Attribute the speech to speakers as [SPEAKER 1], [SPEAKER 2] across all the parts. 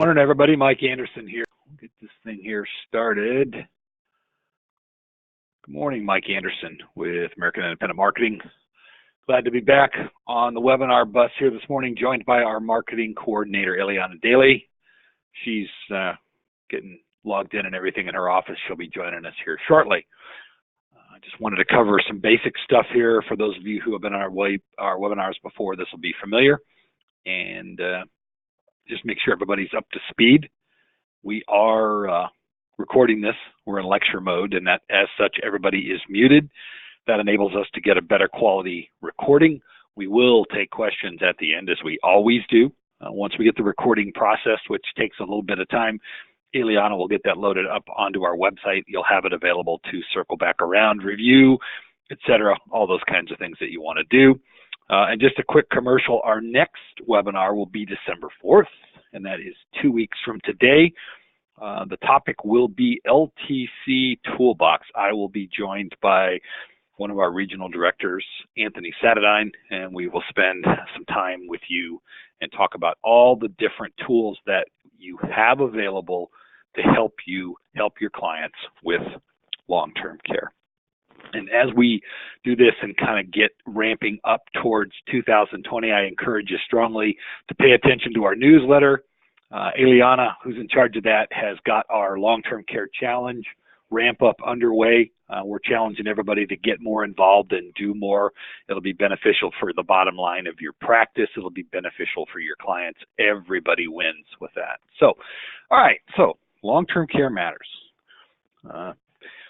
[SPEAKER 1] Morning, everybody. Mike Anderson here. We'll get this thing here started. Good morning, Mike Anderson with American Independent Marketing. Glad to be back on the webinar bus here this morning, joined by our marketing coordinator, Ileana Daly. She's getting logged in and everything in her office. She'll be joining us here shortly. I just wanted to cover some basic stuff here. For those of you who have been on our webinars before, this will be familiar. And just make sure everybody's up to speed. We are recording this. We're in lecture mode, and that, as such, everybody is muted. That enables us to get a better quality recording. We will take questions at the end, as we always do. Once we get the recording processed, which takes a little bit of time, Ileana will get that loaded up onto our website. You'll have it available to circle back around, review, etc., all those kinds of things that you want to do. And just a quick commercial, our next webinar will be December 4th, and that is 2 weeks from today. The topic will be LTC Toolbox. I will be joined by one of our regional directors, Anthony Satadine, and we will spend some time with you and talk about all the different tools that you have available to help you help your clients with long-term care. And as we do this and kind of get ramping up towards 2020, I encourage you strongly to pay attention to our newsletter. Ileana, who's in charge of that, has got our long-term care challenge ramp up underway. We're challenging everybody to get more involved and do more. It'll be beneficial for the bottom line of your practice. It'll be beneficial for your clients. Everybody wins with that. So, all right, so long-term care matters.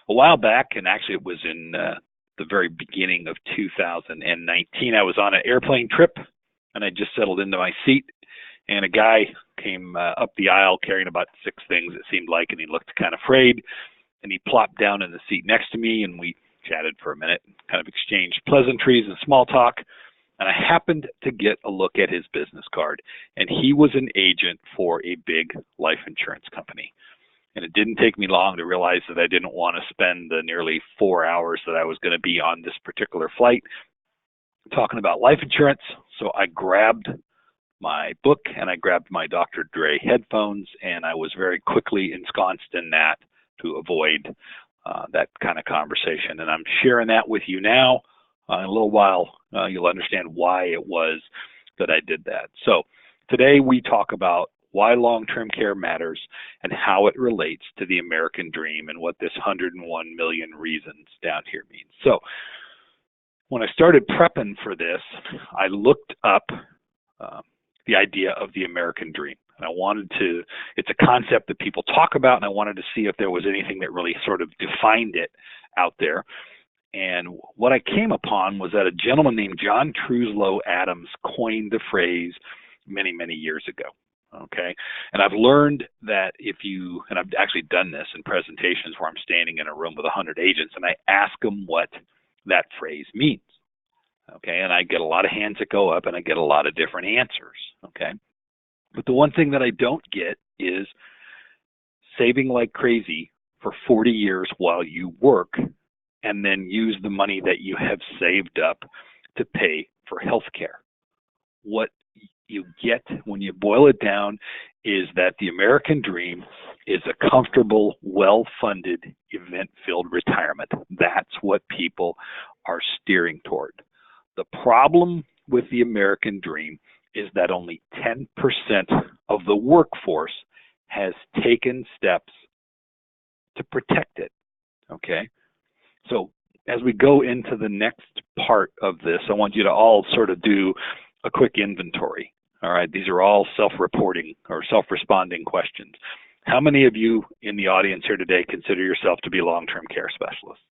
[SPEAKER 1] A while back, and actually it was in the very beginning of 2019, I was on an airplane trip, and I just settled into my seat, and a guy came up the aisle carrying about 6 things, it seemed like, and he looked kind of frayed, and he plopped down in the seat next to me, and we chatted for a minute, kind of exchanged pleasantries and small talk, and I happened to get a look at his business card, and he was an agent for a big life insurance company. And it didn't take me long to realize that I didn't want to spend the nearly 4 hours that I was going to be on this particular flight talking about life insurance. So I grabbed my book and I grabbed my Dr. Dre headphones, and I was very quickly ensconced in that to avoid that kind of conversation. And I'm sharing that with you now. In a little while, you'll understand why it was that I did that. So today we talk about why long-term care matters and how it relates to the American dream and what this 101 million reasons down here means. So when I started prepping for this, I looked up the idea of the American dream. And I wanted to, it's a concept that people talk about, and I wanted to see if there was anything that really sort of defined it out there. And what I came upon was that a gentleman named John Truslow Adams coined the phrase many, many years ago. Okay, and I've learned that if you, and I've actually done this in presentations where I'm standing in a room with 100 agents and I ask them what that phrase means. Okay, and I get a lot of hands that go up and I get a lot of different answers. Okay, but the one thing that I don't get is saving like crazy for 40 years while you work and then use the money that you have saved up to pay for health care. What you get when you boil it down is that the American dream is a comfortable, well-funded, event-filled retirement. That's what people are steering toward. The problem with the American dream is that only 10% of the workforce has taken steps to protect it. Okay? So as we go into the next part of this, I want you to all sort of do a quick inventory. All right, these are all self-reporting or self-responding questions. How many of you in the audience here today consider yourself to be long-term care specialists?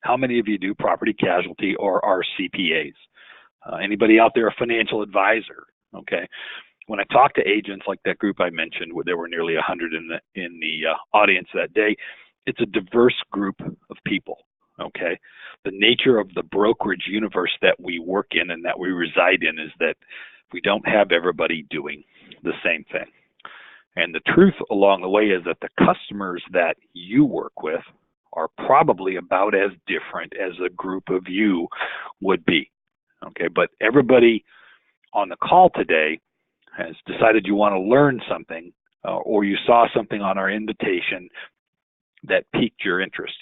[SPEAKER 1] How many of you do property casualty or are CPAs? Anybody out there a financial advisor? Okay. When I talk to agents like that group I mentioned, where there were nearly 100 in the audience that day, it's a diverse group of people. Okay. The nature of the brokerage universe that we work in and that we reside in is that we don't have everybody doing the same thing. And the truth along the way is that the customers that you work with are probably about as different as a group of you would be. Okay, but everybody on the call today has decided you want to learn something, or you saw something on our invitation that piqued your interest.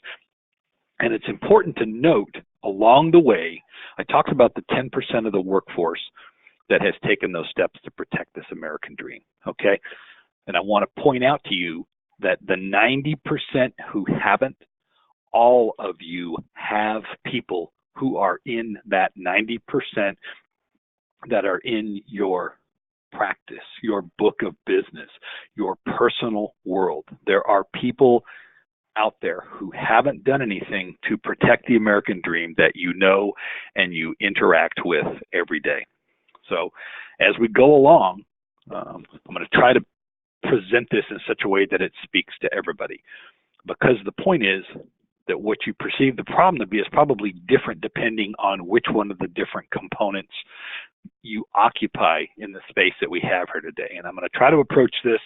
[SPEAKER 1] And it's important to note along the way, I talked about the 10% of the workforce that has taken those steps to protect this American dream, okay? And I want to point out to you that the 90% who haven't, all of you have people who are in that 90% that are in your practice, your book of business, your personal world. There are people out there who haven't done anything to protect the American dream that you know and you interact with every day. So as we go along, I'm going to try to present this in such a way that it speaks to everybody, because the point is that what you perceive the problem to be is probably different depending on which one of the different components you occupy in the space that we have here today. And I'm going to try to approach this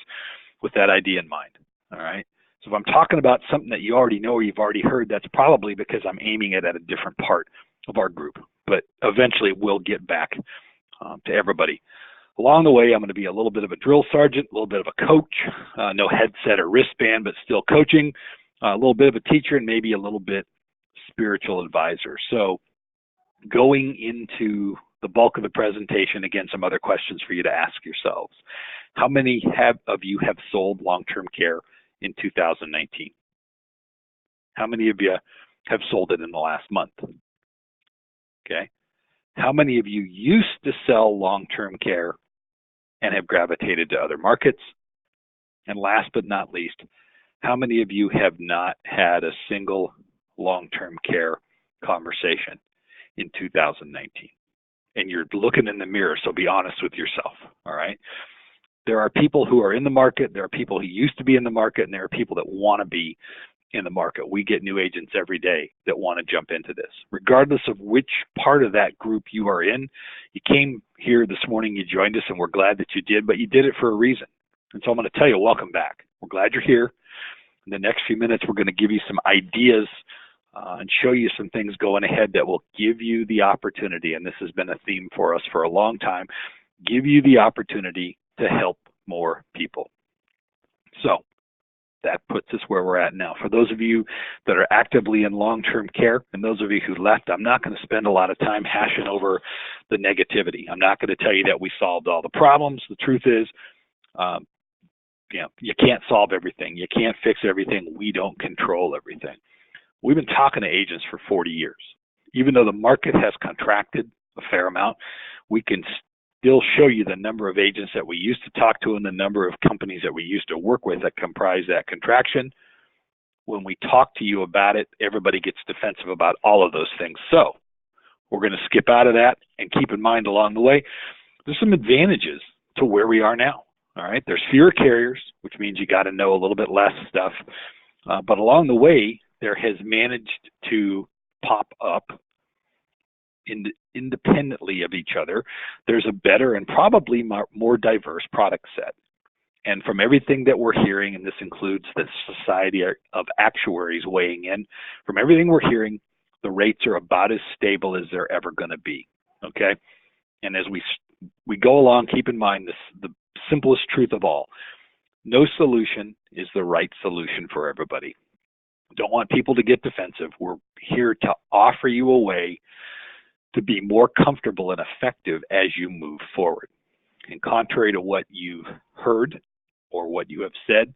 [SPEAKER 1] with that idea in mind. All right. So if I'm talking about something that you already know or you've already heard, that's probably because I'm aiming it at a different part of our group. But eventually we'll get back to everybody. Along the way, I'm going to be a little bit of a drill sergeant, a little bit of a coach, no headset or wristband, but still coaching, a little bit of a teacher, and maybe a little bit spiritual advisor. So going into the bulk of the presentation, again, some other questions for you to ask yourselves. How many of you have sold long-term care in 2019? How many of you have sold it in the last month? Okay. How many of you used to sell long-term care and have gravitated to other markets? And last but not least, how many of you have not had a single long-term care conversation in 2019? And you're looking in the mirror, so be honest with yourself, all right? There are people who are in the market, there are people who used to be in the market, and there are people that want to be in the market. We get new agents every day that want to jump into this. Regardless of which part of that group you are in, you came here this morning, you joined us, and we're glad that you did, but you did it for a reason. And so I'm going to tell you, welcome back. We're glad you're here. In the next few minutes, we're going to give you some ideas and show you some things going ahead that will give you the opportunity, and this has been a theme for us for a long time, give you the opportunity to help more people. So that puts us where we're at now. For those of you that are actively in long-term care and those of you who left, I'm not going to spend a lot of time hashing over the negativity. I'm not going to tell you that we solved all the problems. The truth is, you can't solve everything. You can't fix everything. We don't control everything. We've been talking to agents for 40 years. Even though the market has contracted a fair amount, we can still show you the number of agents that we used to talk to and the number of companies that we used to work with that comprise that contraction. When we talk to you about it, everybody gets defensive about all of those things. So we're going to skip out of that and keep in mind along the way, there's some advantages to where we are now. All right, there's fewer carriers, which means you got to know a little bit less stuff. But along the way, there has managed to pop up independently of each other. There's a better and probably more diverse product set. And from everything that we're hearing, and this includes the Society of Actuaries weighing in, from everything we're hearing, the rates are about as stable as they're ever going to be. Okay, and as we go along, keep in mind this: the simplest truth of all, no solution is the right solution for everybody. Don't want people to get defensive. We're here to offer you a way to be more comfortable and effective as you move forward. And contrary to what you've heard or what you have said,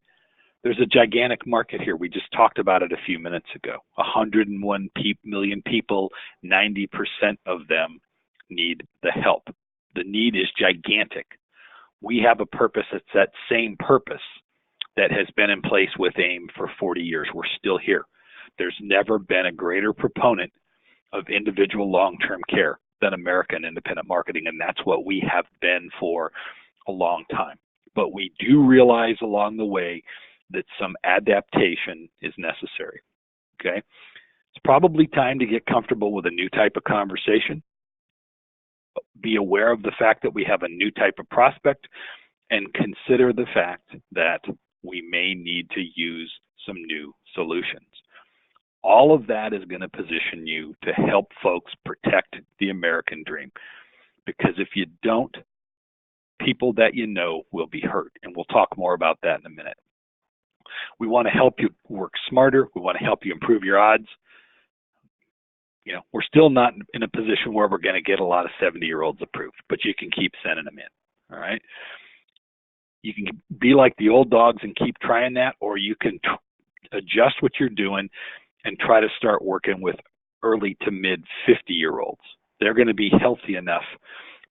[SPEAKER 1] there's a gigantic market here. We just talked about it a few minutes ago. 101 million people, 90% of them need the help. The need is gigantic. We have a purpose that's that same purpose that has been in place with AIM for 40 years. We're still here. There's never been a greater proponent of individual long-term care than American Independent Marketing, and that's what we have been for a long time. But we do realize along the way that some adaptation is necessary, okay? It's probably time to get comfortable with a new type of conversation. Be aware of the fact that we have a new type of prospect, and consider the fact that we may need to use some new solutions. All of that is going to position you to help folks protect the American dream. Because if you don't people that you know will be hurt, and we'll talk more about that in a minute. We want to help you work smarter. We want to help you improve your odds. You know, we're still not in a position where we're going to get a lot of 70-year-olds approved, but you can keep sending them in, all right? You can be like the old dogs and keep trying that, or you can adjust what you're doing and try to start working with early to mid 50-year-olds. They're going to be healthy enough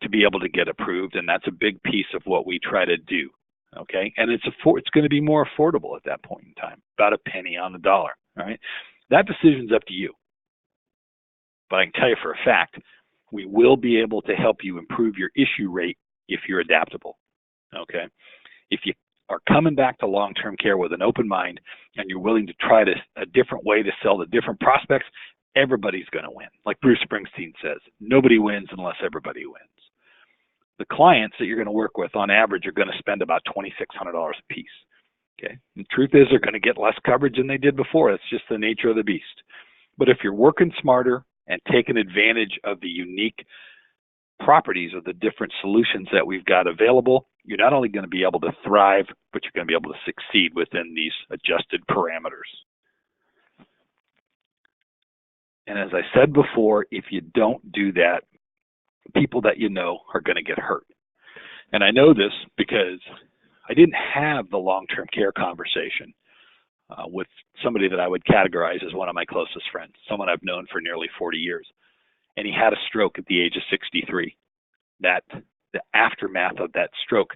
[SPEAKER 1] to be able to get approved, and that's a big piece of what we try to do, okay? And it's going to be more affordable at that point in time, about a penny on the dollar, all right? That decision's up to you. But I can tell you for a fact, we will be able to help you improve your issue rate if you're adaptable, okay? If you are coming back to long-term care with an open mind and you're willing to try a different way to sell to different prospects, everybody's going to win. Like Bruce Springsteen says, nobody wins unless everybody wins. The clients that you're going to work with on average are going to spend about $2,600 a piece, okay? The truth is they're going to get less coverage than they did before. It's just the nature of the beast. But if you're working smarter and taking advantage of the unique properties of the different solutions that we've got available, you're not only going to be able to thrive, but you're going to be able to succeed within these adjusted parameters. And as I said before, if you don't do that, people that you know are going to get hurt. And I know this because I didn't have the long-term care conversation with somebody that I would categorize as one of my closest friends, someone I've known for nearly 40 years. And he had a stroke at the age of 63. The aftermath of that stroke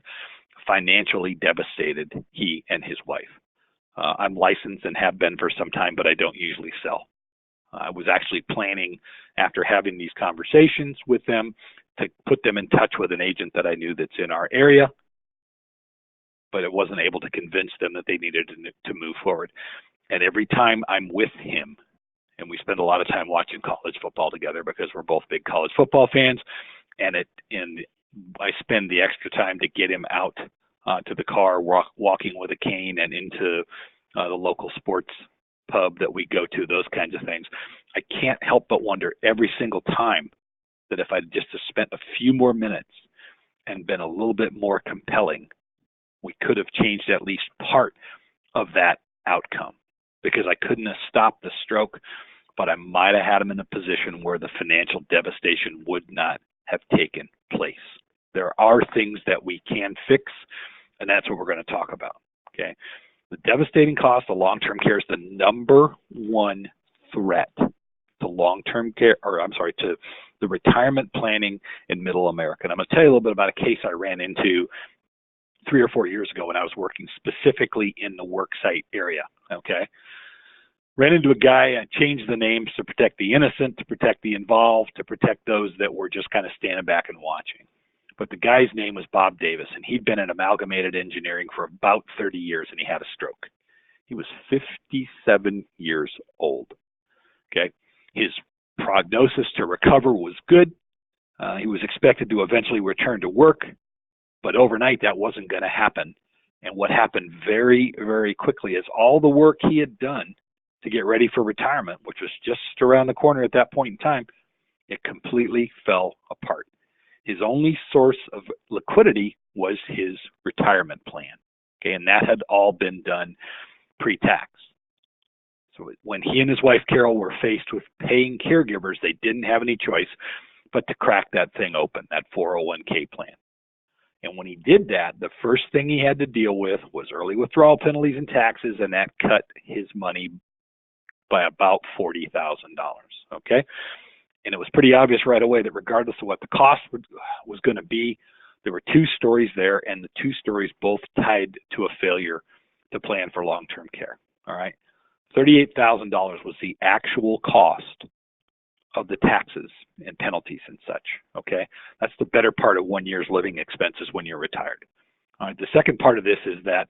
[SPEAKER 1] financially devastated he and his wife. I'm licensed and have been for some time, but I don't usually sell. I was actually planning, after having these conversations with them, to put them in touch with an agent that I knew that's in our area, but it wasn't able to convince them that they needed to move forward. And every time I'm with him, and we spend a lot of time watching college football together because we're both big college football fans, and I spend the extra time to get him out to the car, walking with a cane, and into the local sports pub that we go to, those kinds of things. I can't help but wonder every single time that if I'd just spent a few more minutes and been a little bit more compelling, we could have changed at least part of that outcome, because I couldn't have stopped the stroke, but I might have had him in a position where the financial devastation would not have taken place. There are things that we can fix, and that's what we're going to talk about, okay? The devastating cost of long-term care is the number one threat to long-term care, to the retirement planning in Middle America. And I'm going to tell you a little bit about a case I ran into 3 or 4 years ago when I was working specifically in the worksite area, okay? Ran into a guy, and changed the names to protect the innocent, to protect the involved, to protect those that were just kind of standing back and watching. But the guy's name was Bob Davis, and he'd been in amalgamated engineering for about 30 years, and he had a stroke. He was 57 years old, okay? His prognosis to recover was good. He was expected to eventually return to work, but overnight that wasn't going to happen. And what happened very, very quickly is all the work he had done to get ready for retirement, which was just around the corner at that point in time, it completely fell apart. His only source of liquidity was his retirement plan, okay, and that had all been done pre-tax. So when he and his wife, Carol, were faced with paying caregivers, they didn't have any choice but to crack that thing open, that 401k plan. And when he did that, the first thing he had to deal with was early withdrawal penalties and taxes, and that cut his money by about $40,000, okay? And it was pretty obvious right away that regardless of what the cost was going to be, there were two stories there, and the two stories both tied to a failure to plan for long-term care, all right? $38,000 was the actual cost of the taxes and penalties and such, okay? That's the better part of 1 year's living expenses when you're retired. All right, the second part of this is that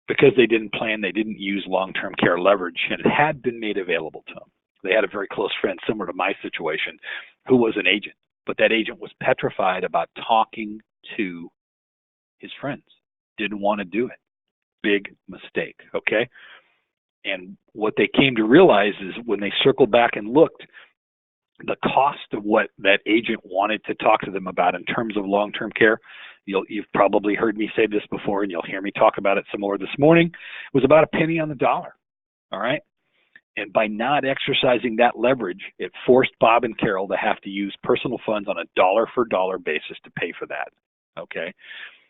[SPEAKER 1] because they didn't plan, they didn't use long-term care leverage, and it had been made available to them. They had a very close friend, similar to my situation, who was an agent, but that agent was petrified about talking to his friends, didn't want to do it. Big mistake, okay? And what they came to realize is when they circled back and looked, the cost of what that agent wanted to talk to them about in terms of long-term care You've probably heard me say this before, and you'll hear me talk about it some more this morning. It was about a penny on the dollar, all right? And by not exercising that leverage, it forced Bob and Carol to have to use personal funds on a dollar-for-dollar basis to pay for that, okay?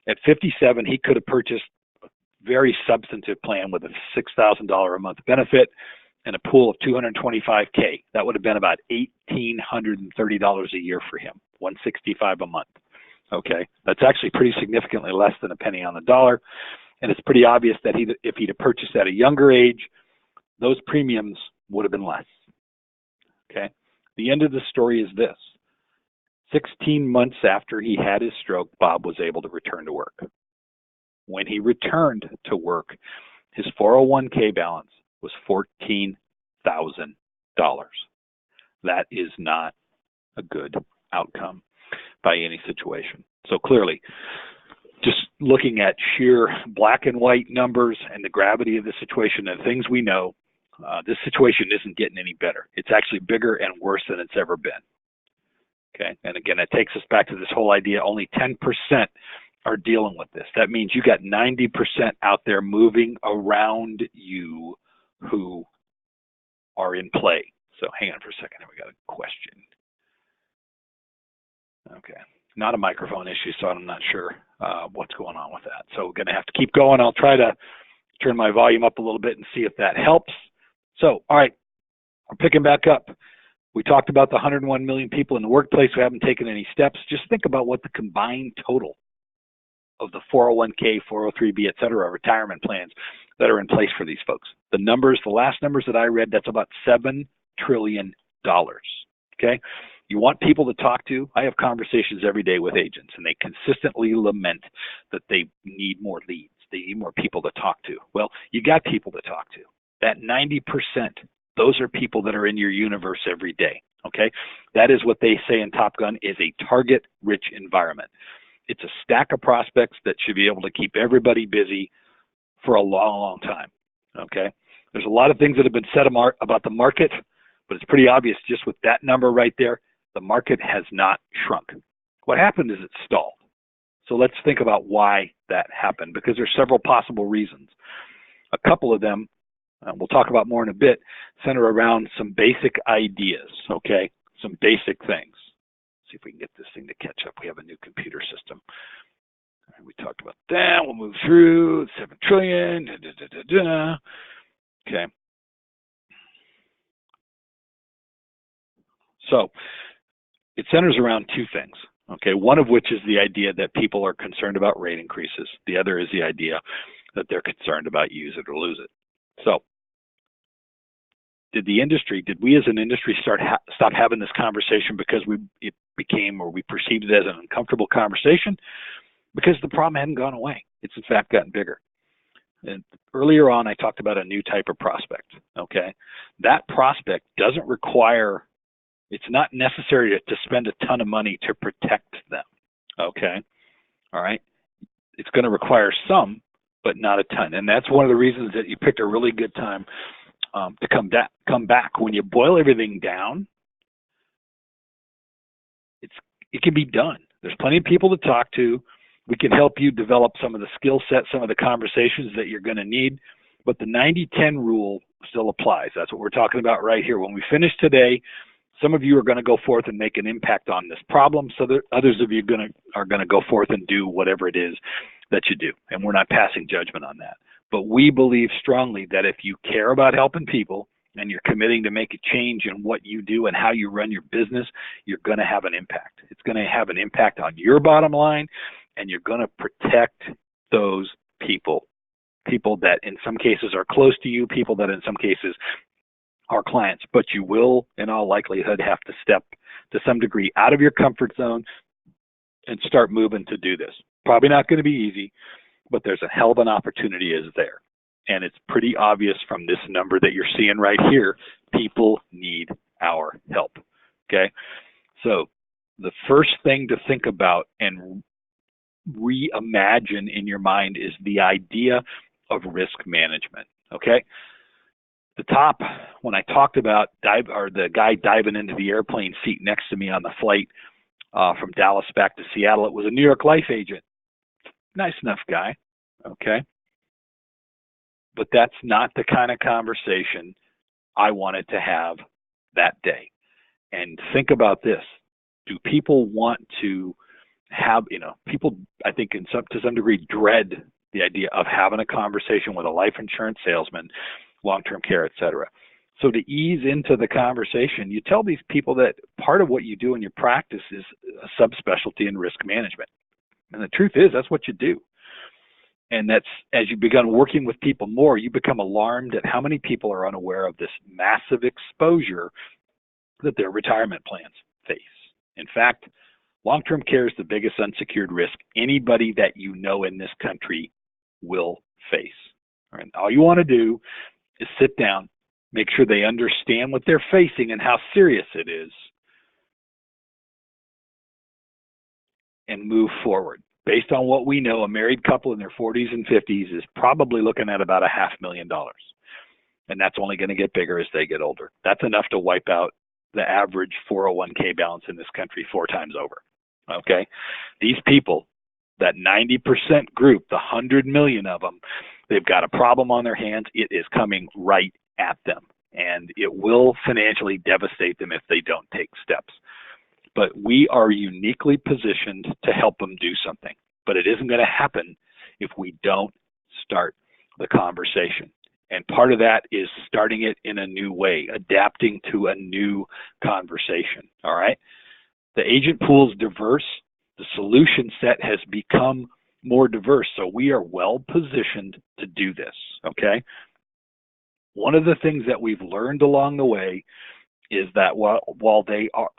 [SPEAKER 1] At 57, he could have purchased a very substantive plan with a $6,000 a month benefit and a pool of $225K. That would have been about $1,830 a year for him, $165 a month. Okay, that's actually pretty significantly less than a penny on the dollar, and it's pretty obvious that if he'd have purchased at a younger age, those premiums would have been less. Okay, the end of the story is this. 16 months after he had his stroke, Bob was able to return to work. When he returned to work, his 401k balance was $14,000. That is not a good outcome by any situation. So clearly, just looking at sheer black and white numbers and the gravity of the situation and things we know, this situation isn't getting any better. It's actually bigger and worse than it's ever been. Okay, and again, it takes us back to this whole idea only 10% are dealing with this. That means you got 90% out there moving around you who are in play. So hang on for a second. We got a question. Okay, not a microphone issue, so I'm not sure what's going on with that. So we're going to have to keep going. I'll try to turn my volume up a little bit and see if that helps. So, all right, we're picking back up. We talked about the 101 million people in the workplace who haven't taken any steps. Just think about what the combined total of the 401k, 403b, et cetera, retirement plans that are in place for these folks. The numbers, the last numbers that I read, that's about $7 trillion. Okay? You want people to talk to? I have conversations every day with agents, and they consistently lament that they need more leads. They need more people to talk to. Well, you got people to talk to. That 90%, those are people that are in your universe every day. Okay? That is what they say in Top Gun is a target-rich environment. It's a stack of prospects that should be able to keep everybody busy for a long, long time. Okay? There's a lot of things that have been said about the market, but it's pretty obvious just with that number right there, the market has not shrunk. What happened is it stalled. So let's think about why that happened, because there's several possible reasons. A couple of them, we'll talk about more in a bit, center around some basic ideas, okay? Some basic things. See if we can get this thing to catch up. We have a new computer system. All right, we talked about that. We'll move through. 7 trillion. Da, da, da, da, da. Okay. So it centers around two things. Okay, one of which is the idea that people are concerned about rate increases. The other is the idea that they're concerned about use it or lose it. So did we as an industry stop having this conversation because it became, or we perceived it as an uncomfortable conversation? Because the problem hadn't gone away. It's in fact gotten bigger. And earlier on, I talked about a new type of prospect, okay? That prospect doesn't require, it's not necessary to spend a ton of money to protect them, okay? All right? It's going to require some, but not a ton. And that's one of the reasons that you picked a really good time to come back. When you boil everything down, it can be done. There's plenty of people to talk to. We can help you develop some of the skill sets, some of the conversations that you're going to need. But the 90-10 rule still applies. That's what we're talking about right here. When we finish today, some of you are going to go forth and make an impact on this problem. So that others of you are going to go forth and do whatever it is that you do. And we're not passing judgment on that. But we believe strongly that if you care about helping people and you're committing to make a change in what you do and how you run your business, you're going to have an impact. It's going to have an impact on your bottom line, and you're going to protect those people that in some cases are close to you, people that in some cases are clients. But you will, in all likelihood, have to step to some degree out of your comfort zone and start moving to do this. Probably not going to be easy, but there's a hell of an opportunity is there. And it's pretty obvious from this number that you're seeing right here, people need our help, okay? So the first thing to think about and reimagine in your mind is the idea of risk management, okay? The top, when I talked about the guy diving into the airplane seat next to me on the flight from Dallas back to Seattle, it was a New York Life agent. Nice enough guy, okay? But that's not the kind of conversation I wanted to have that day. And think about this. Do people want to have, people, I think to some degree dread the idea of having a conversation with a life insurance salesman, long-term care, et cetera. So to ease into the conversation, you tell these people that part of what you do in your practice is a subspecialty in risk management. And the truth is, that's what you do. And that's, as you begin working with people more, you become alarmed at how many people are unaware of this massive exposure that their retirement plans face. In fact, long-term care is the biggest unsecured risk anybody that you know in this country will face. All right? All you want to do is sit down, make sure they understand what they're facing and how serious it is, and move forward. Based on what we know, a married couple in their 40s and 50s is probably looking at about $500,000. And that's only going to get bigger as they get older. That's enough to wipe out the average 401k balance in this country 4 times over. Okay? These people, that 90% group, the 100 million of them, they've got a problem on their hands. It is coming right at them. And it will financially devastate them if they don't take steps. But we are uniquely positioned to help them do something. But it isn't going to happen if we don't start the conversation. And part of that is starting it in a new way, adapting to a new conversation. All right? The agent pool is diverse. The solution set has become more diverse. So we are well positioned to do this. Okay? One of the things that we've learned along the way is that while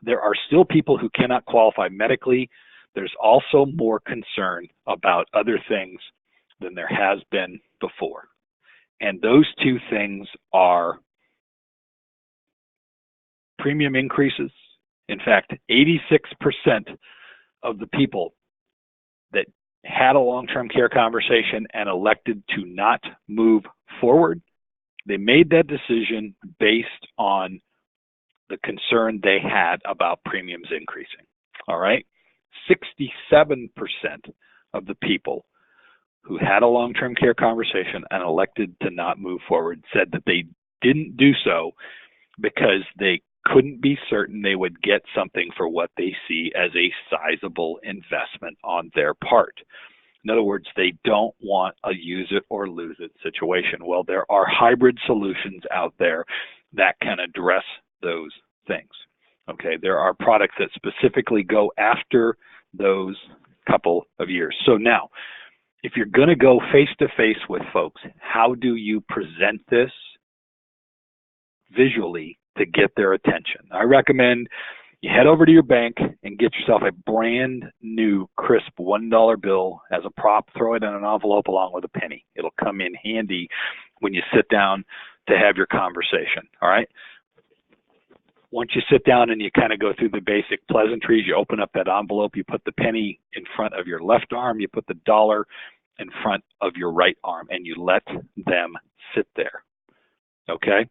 [SPEAKER 1] there are still people who cannot qualify medically, there's also more concern about other things than there has been before. And those two things are premium increases. In fact, 86% of the people that had a long-term care conversation and elected to not move forward, they made that decision based on the concern they had about premiums increasing. All right? 67% of the people who had a long-term care conversation and elected to not move forward said that they didn't do so because they couldn't be certain they would get something for what they see as a sizable investment on their part. In other words, they don't want a use it or lose it situation. Well, there are hybrid solutions out there that can address those things. Okay, there are products that specifically go after those couple of years. So now, if you're going to go face-to-face with folks, how do you present this visually to get their attention? I recommend you head over to your bank and get yourself a brand new crisp $1 bill as a prop. Throw it in an envelope along with a penny. It'll come in handy when you sit down to have your conversation. All right? Once you sit down and you kind of go through the basic pleasantries, you open up that envelope, you put the penny in front of your left arm, you put the dollar in front of your right arm, and you let them sit there. Okay?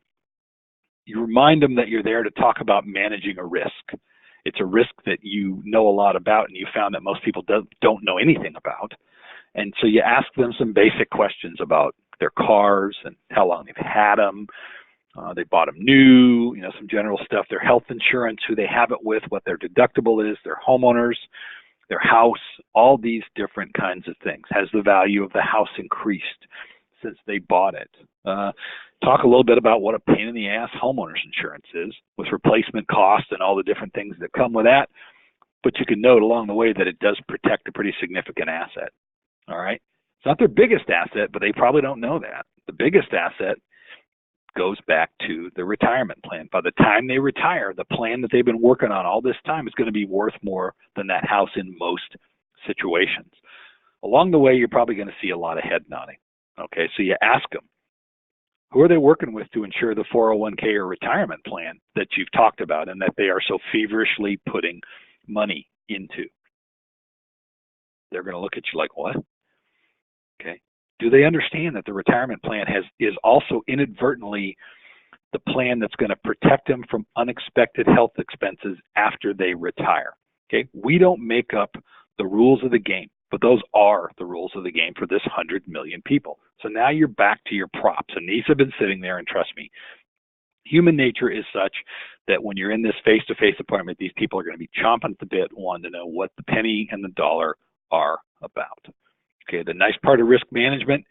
[SPEAKER 1] You remind them that you're there to talk about managing a risk. It's a risk that you know a lot about and you found that most people don't know anything about. And so you ask them some basic questions about their cars and how long they've had them. They bought them new, some general stuff, their health insurance, who they have it with, what their deductible is, their homeowners, their house, all these different kinds of things. Has the value of the house increased since they bought it? Talk a little bit about what a pain in the ass homeowners insurance is with replacement costs and all the different things that come with that. But you can note along the way that it does protect a pretty significant asset. All right? It's not their biggest asset, but they probably don't know that. The biggest asset goes back to the retirement plan. By the time they retire, the plan that they've been working on all this time is going to be worth more than that house in most situations. Along the way, you're probably going to see a lot of head nodding. Okay, so you ask them, who are they working with to ensure the 401k or retirement plan that you've talked about and that they are so feverishly putting money into? They're going to look at you like, what? Okay. Do they understand that the retirement plan is also inadvertently the plan that's going to protect them from unexpected health expenses after they retire? Okay. We don't make up the rules of the game. But those are the rules of the game for this 100 million people. So now you're back to your props, and these have been sitting there, and trust me, human nature is such that when you're in this face-to-face appointment, these people are going to be chomping at the bit, wanting to know what the penny and the dollar are about. Okay, the nice part of risk management,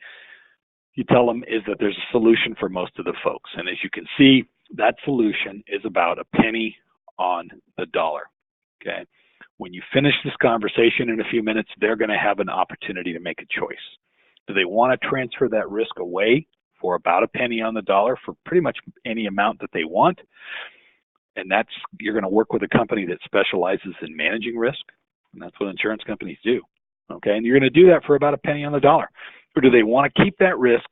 [SPEAKER 1] you tell them, is that there's a solution for most of the folks. And as you can see, that solution is about a penny on the dollar. Okay, when you finish this conversation in a few minutes, they're going to have an opportunity to make a choice. Do they want to transfer that risk away for about a penny on the dollar for pretty much any amount that they want? And that's, you're going to work with a company that specializes in managing risk, and that's what insurance companies do. Okay, and you're going to do that for about a penny on the dollar. Or do they want to keep that risk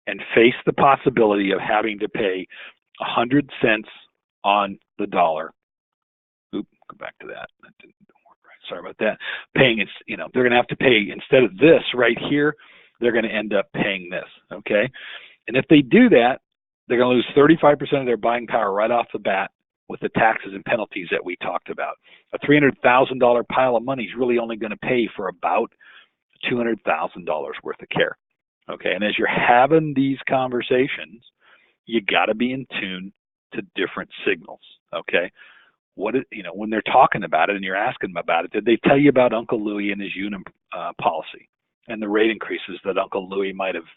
[SPEAKER 1] and face the possibility of having to pay 100 cents on the dollar? Oop, go back to that. That didn't work right. Sorry about that. Paying, they're going to have to pay, instead of this right here, they're going to end up paying this, okay? And if they do that, they're going to lose 35% of their buying power right off the bat with the taxes and penalties that we talked about. A $300,000 pile of money is really only going to pay for about $200,000 worth of care, okay? And as you're having these conversations, you got to be in tune to different signals, okay? When they're talking about it and you're asking them about it, did they tell you about Uncle Louie and his Unum policy and the rate increases that Uncle Louie might have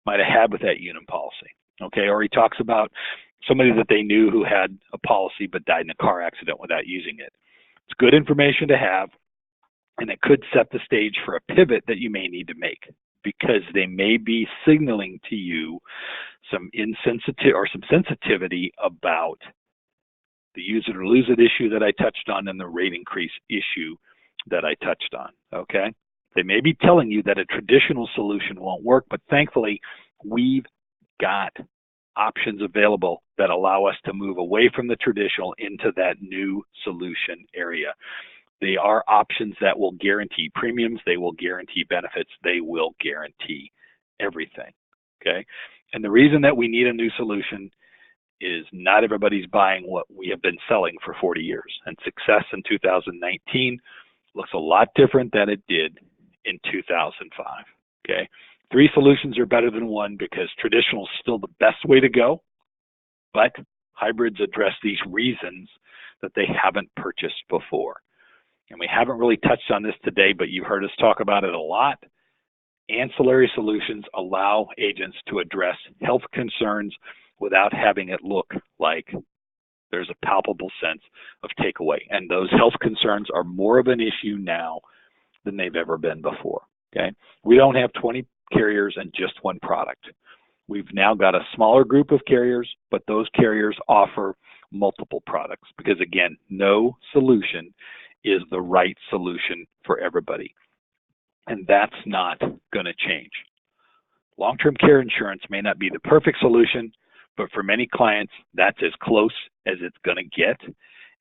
[SPEAKER 1] had with that Unum policy? Okay, or he talks about somebody that they knew who had a policy but died in a car accident without using it. It's good information to have, and it could set the stage for a pivot that you may need to make, because they may be signaling to you some sensitivity about the use it or lose it issue that I touched on and the rate increase issue that I touched on, okay? They may be telling you that a traditional solution won't work, but thankfully we've got options available that allow us to move away from the traditional into that new solution area. They are options that will guarantee premiums, they will guarantee benefits, they will guarantee everything, okay? And the reason that we need a new solution is not everybody's buying what we have been selling for 40 years. And success in 2019 looks a lot different than it did in 2005, okay? 3 solutions are better than 1 because traditional is still the best way to go, but hybrids address these reasons that they haven't purchased before. And we haven't really touched on this today, but you've heard us talk about it a lot. Ancillary solutions allow agents to address health concerns without having it look like there's a palpable sense of takeaway. And those health concerns are more of an issue now than they've ever been before, okay? We don't have 20 carriers and just 1 product. We've now got a smaller group of carriers, but those carriers offer multiple products because, again, no solution is the right solution for everybody. And that's not going to change. Long-term care insurance may not be the perfect solution, but for many clients, that's as close as it's going to get,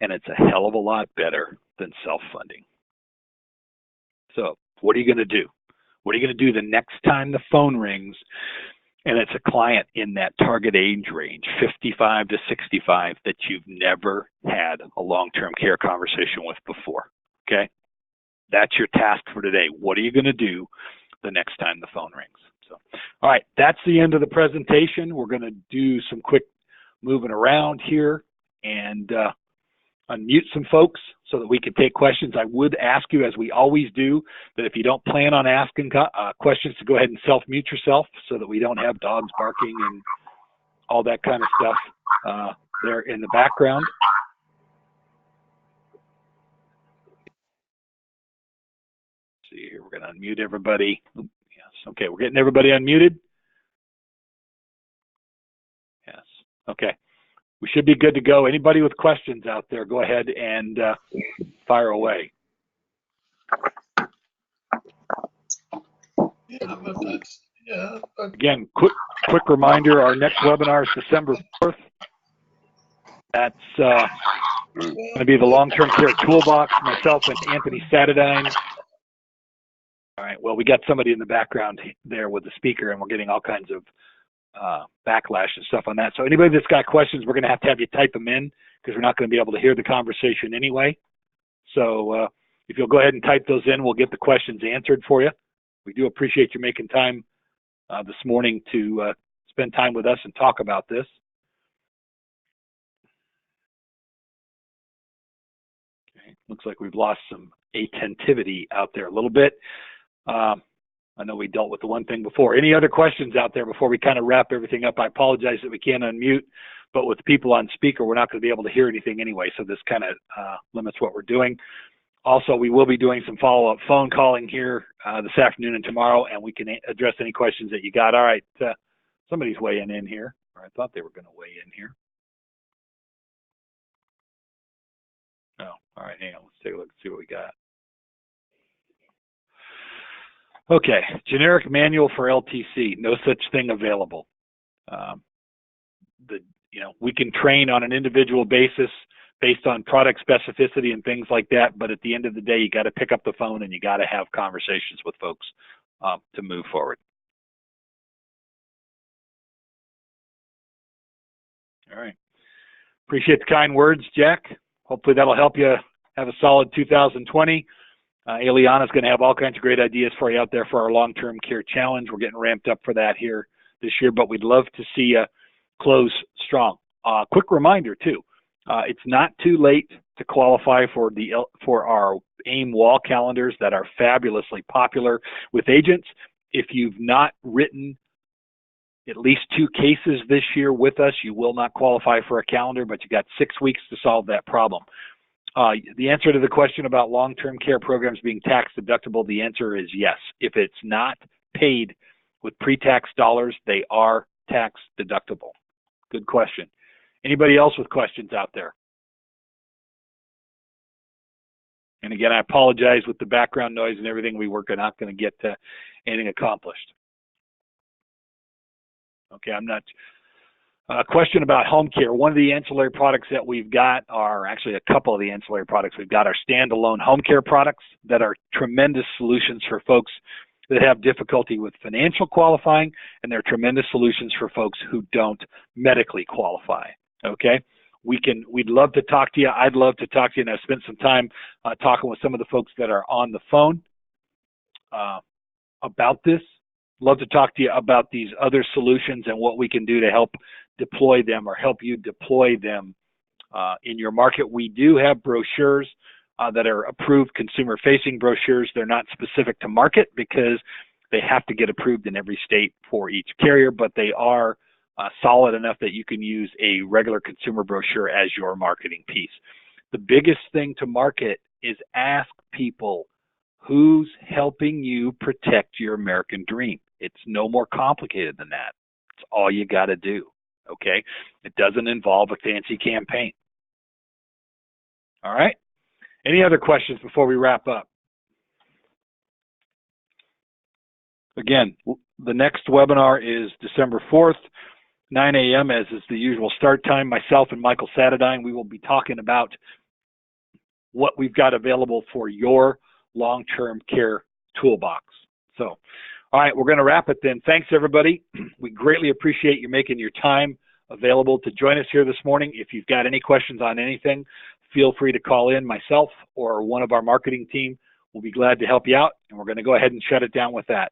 [SPEAKER 1] and it's a hell of a lot better than self-funding. So what are you going to do? What are you going to do the next time the phone rings and it's a client in that target age range, 55 to 65, that you've never had a long-term care conversation with before, okay? That's your task for today. What are you going to do the next time the phone rings? So, all right, that's the end of the presentation. We're going to do some quick moving around here and unmute some folks so that we can take questions. I would ask you, as we always do, that if you don't plan on asking questions, to go ahead and self-mute yourself so that we don't have dogs barking and all that kind of stuff there in the background. Let's see here, we're going to unmute everybody. Yes, okay, we're getting everybody unmuted. Yes, okay. We should be good to go. Anybody with questions out there, go ahead and fire away. Again, quick reminder, our next webinar is December 4th. That's going to be the long-term care toolbox, myself and Anthony Satadine. All right, well, we got somebody in the background there with the speaker, and we're getting all kinds of backlash and stuff on that. So anybody that's got questions, we're going to have you type them in because we're not going to be able to hear the conversation anyway. So If you'll go ahead and type those in, we'll get the questions answered for you. We do appreciate you making time this morning to spend time with us and talk about this. Okay. Looks like we've lost some attentivity out there a little bit. I know we dealt with the one thing before. Any other questions out there before we kind of wrap everything up? I apologize that we can't unmute, but with people on speaker, we're not going to be able to hear anything anyway, so this kind of limits what we're doing. Also, we will be doing some follow-up phone calling here this afternoon and tomorrow, and we can address any questions that you got. All right, somebody's weighing in here, or I thought they were going to weigh in here. Oh, all right, hang on. Let's take a look and see what we got. Okay, generic manual for LTC, no such thing available. We can train on an individual basis based on product specificity and things like that, but at the end of the day, you got to pick up the phone and you got to have conversations with folks to move forward. All right. Appreciate the kind words, Jack. Hopefully that'll help you have a solid 2020. Eliana's going to have all kinds of great ideas for you out there for our long-term care challenge. We're getting ramped up for that here this year, but we'd love to see you close strong. Quick reminder too, it's not too late to qualify for our AIM wall calendars that are fabulously popular with agents. If you've not written at least 2 cases this year with us, you will not qualify for a calendar, but you got 6 weeks to solve that problem. The answer to the question about long-term care programs being tax deductible, the answer is yes. If it's not paid with pre-tax dollars, they are tax deductible. Good question. Anybody else with questions out there? And again, I apologize with the background noise and everything. We're not going to get anything accomplished. Okay, I'm not. Question about home care. One of the ancillary products that we've got are actually a couple of the ancillary products we've got are standalone home care products that are tremendous solutions for folks that have difficulty with financial qualifying, and they're tremendous solutions for folks who don't medically qualify. Okay, we'd love to talk to you. I'd love to talk to you, and I've spent some time talking with some of the folks that are on the phone about this. Love to talk to you about these other solutions and what we can do to help deploy them or help you deploy them in your market. We do have brochures that are approved consumer-facing brochures. They're not specific to market because they have to get approved in every state for each carrier, but they are solid enough that you can use a regular consumer brochure as your marketing piece. The biggest thing to market is ask people, who's helping you protect your American dream? It's no more complicated than that. It's all you got to do, okay? It doesn't involve a fancy campaign. All right? Any other questions before we wrap up? Again, the next webinar is December 4th, 9 a.m. as is the usual start time. Myself and Michael Satadine, we will be talking about what we've got available for your long-term care toolbox. So, all right, we're going to wrap it then. Thanks, everybody. We greatly appreciate you making your time available to join us here this morning. If you've got any questions on anything, feel free to call in myself or one of our marketing team. We'll be glad to help you out, and we're going to go ahead and shut it down with that.